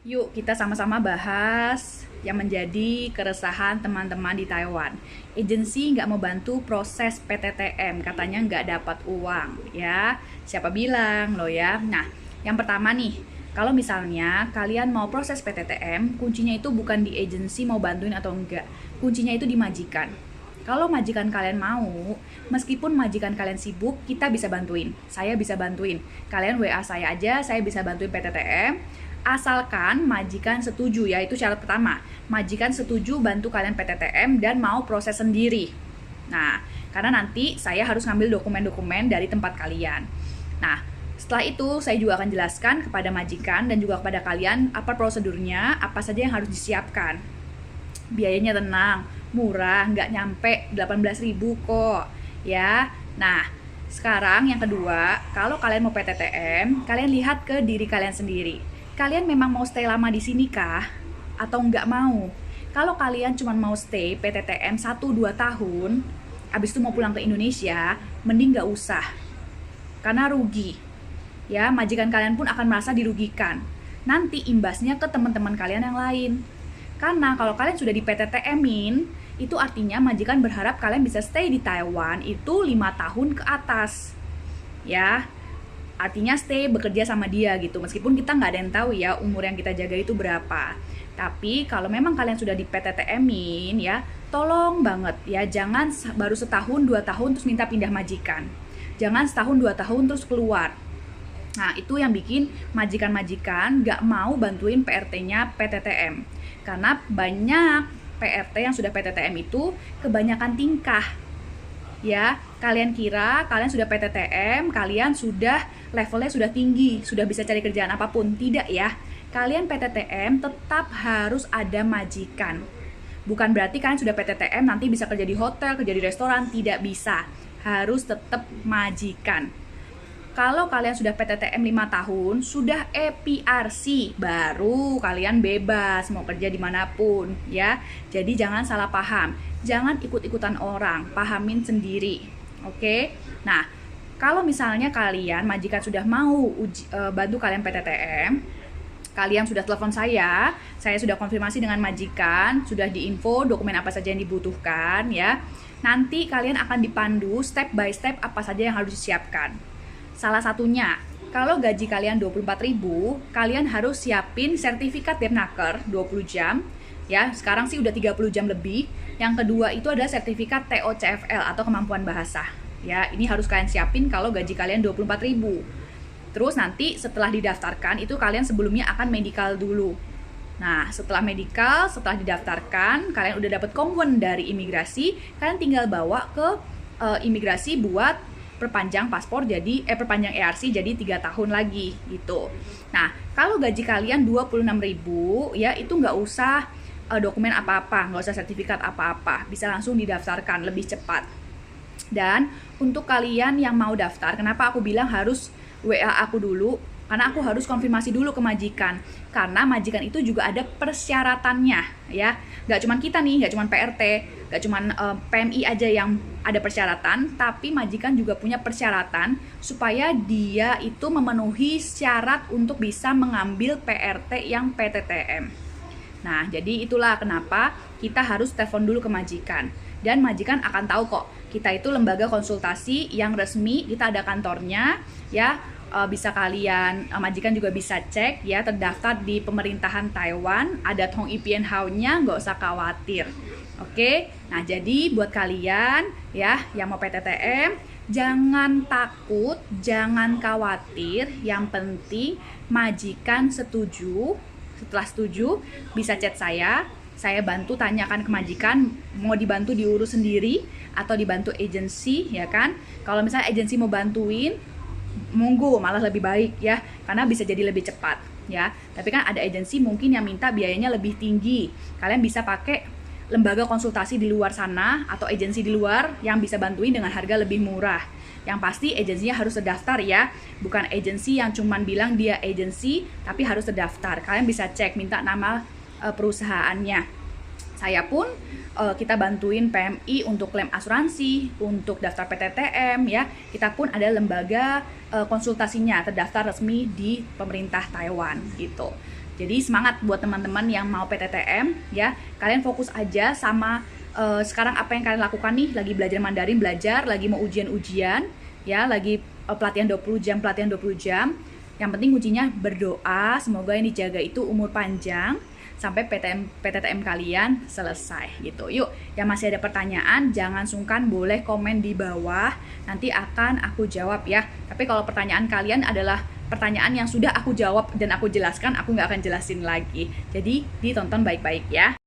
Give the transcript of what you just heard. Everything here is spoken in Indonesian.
Yuk kita sama-sama bahas yang menjadi keresahan teman-teman di Taiwan. Agensi nggak mau bantu proses PTTM, katanya nggak dapat uang, ya. Siapa bilang loh ya? Nah, yang pertama nih, kalau misalnya kalian mau proses PTTM, kuncinya itu bukan di agensi mau bantuin atau enggak. Kuncinya itu di majikan. Kalau majikan kalian mau, meskipun majikan kalian sibuk, kita bisa bantuin. Saya bisa bantuin. Kalian WA saya aja, saya bisa bantuin PTTM. Asalkan majikan setuju, ya itu syarat pertama. Majikan setuju bantu kalian PTTM dan mau proses sendiri. Nah, karena nanti saya harus ngambil dokumen-dokumen dari tempat kalian. Nah, setelah itu saya juga akan jelaskan kepada majikan dan juga kepada kalian apa prosedurnya, apa saja yang harus disiapkan. Biayanya tenang, murah, nggak nyampe 18.000 kok, ya. Nah, sekarang yang kedua, kalau kalian mau PTTM, kalian lihat ke diri kalian sendiri. Kalian memang mau stay lama di sini kah? Atau nggak mau? Kalau kalian cuma mau stay PTTM 1-2 tahun, abis itu mau pulang ke Indonesia, mending nggak usah. Karena rugi. Ya, majikan kalian pun akan merasa dirugikan. Nanti imbasnya ke teman-teman kalian yang lain. Karena kalau kalian sudah di PTTM-in, itu artinya majikan berharap kalian bisa stay di Taiwan itu 5 tahun ke atas. Ya, artinya stay bekerja sama dia gitu. Meskipun kita nggak ada yang tahu ya umur yang kita jaga itu berapa. Tapi kalau memang kalian sudah di PTTM-in ya, tolong banget ya jangan baru setahun 2 tahun terus minta pindah majikan. Jangan setahun 2 tahun terus keluar. Nah, itu yang bikin majikan-majikan nggak mau bantuin PRT-nya PTTM. Karena banyak PRT yang sudah PTTM itu kebanyakan tingkah. Ya, kalian kira kalian sudah PTTM, kalian sudah levelnya sudah tinggi, sudah bisa cari kerjaan apapun. Tidak ya. Kalian PTTM tetap harus ada majikan. Bukan berarti kalian sudah PTTM nanti bisa kerja di hotel, kerja di restoran, tidak bisa. Harus tetap majikan. Kalau kalian sudah PTTM 5 tahun, sudah EPRC, baru kalian bebas mau kerja dimanapun, ya. Jadi jangan salah paham, jangan ikut-ikutan orang, pahamin sendiri, oke? Nah, kalau misalnya kalian, majikan sudah mau bantu kalian PTTM, kalian sudah telepon saya sudah konfirmasi dengan majikan, sudah diinfo dokumen apa saja yang dibutuhkan, ya. Nanti kalian akan dipandu step by step apa saja yang harus disiapkan. Salah satunya, kalau gaji kalian 24.000, kalian harus siapin sertifikat Depnaker 20 jam. Ya, sekarang sih udah 30 jam lebih. Yang kedua itu adalah sertifikat TOCFL atau kemampuan bahasa. Ya, ini harus kalian siapin kalau gaji kalian 24.000. Terus nanti setelah didaftarkan itu kalian sebelumnya akan medical dulu. Nah, setelah medical, setelah didaftarkan, kalian udah dapat komwen dari imigrasi, kalian tinggal bawa ke imigrasi buat perpanjang paspor perpanjang ERC jadi 3 tahun lagi gitu. Nah, kalau gaji kalian 26.000 ya itu nggak usah dokumen apa-apa, nggak usah sertifikat apa-apa, bisa langsung didaftarkan lebih cepat. Dan untuk kalian yang mau daftar, kenapa aku bilang harus WA aku dulu? Karena aku harus konfirmasi dulu ke majikan. Karena majikan itu juga ada persyaratannya, ya. Gak cuma kita nih, gak cuma PRT, gak cuma PMI aja yang ada persyaratan, tapi majikan juga punya persyaratan supaya dia itu memenuhi syarat untuk bisa mengambil PRT yang PTTM. Nah, jadi itulah kenapa kita harus telepon dulu ke majikan. Dan majikan akan tahu kok, kita itu lembaga konsultasi yang resmi, kita ada kantornya, ya. Bisa kalian, majikan juga bisa cek ya, terdaftar di pemerintahan Taiwan, ada Tong Ipien Hao-nya, nggak usah khawatir. Oke, nah jadi buat kalian ya yang mau PTTM, jangan takut, jangan khawatir, yang penting majikan setuju. Setelah setuju, bisa chat saya bantu tanyakan ke majikan mau dibantu diurus sendiri atau dibantu agensi, ya kan. Kalau misalnya agensi mau bantuin, monggo, malah lebih baik ya, karena bisa jadi lebih cepat ya. Tapi kan ada agensi mungkin yang minta biayanya lebih tinggi. Kalian bisa pakai lembaga konsultasi di luar sana atau agensi di luar yang bisa bantuin dengan harga lebih murah. Yang pasti agensinya harus terdaftar ya, bukan agensi yang cuman bilang dia agensi tapi harus terdaftar. Kalian bisa cek, minta nama perusahaannya. Saya pun kita bantuin PMI untuk klaim asuransi, untuk daftar PTTM ya. Kita pun ada lembaga konsultasinya, terdaftar resmi di pemerintah Taiwan gitu. Jadi semangat buat teman-teman yang mau PTTM ya. Kalian fokus aja sama sekarang apa yang kalian lakukan nih, lagi belajar Mandarin, lagi mau ujian-ujian ya, lagi pelatihan 20 jam, Yang penting kuncinya berdoa, semoga yang dijaga itu umur panjang sampai PTTM kalian selesai gitu. Yuk, yang masih ada pertanyaan jangan sungkan, boleh komen di bawah, nanti akan aku jawab ya. Tapi kalau pertanyaan kalian adalah pertanyaan yang sudah aku jawab dan aku jelaskan, aku nggak akan jelasin lagi. Jadi ditonton baik-baik ya.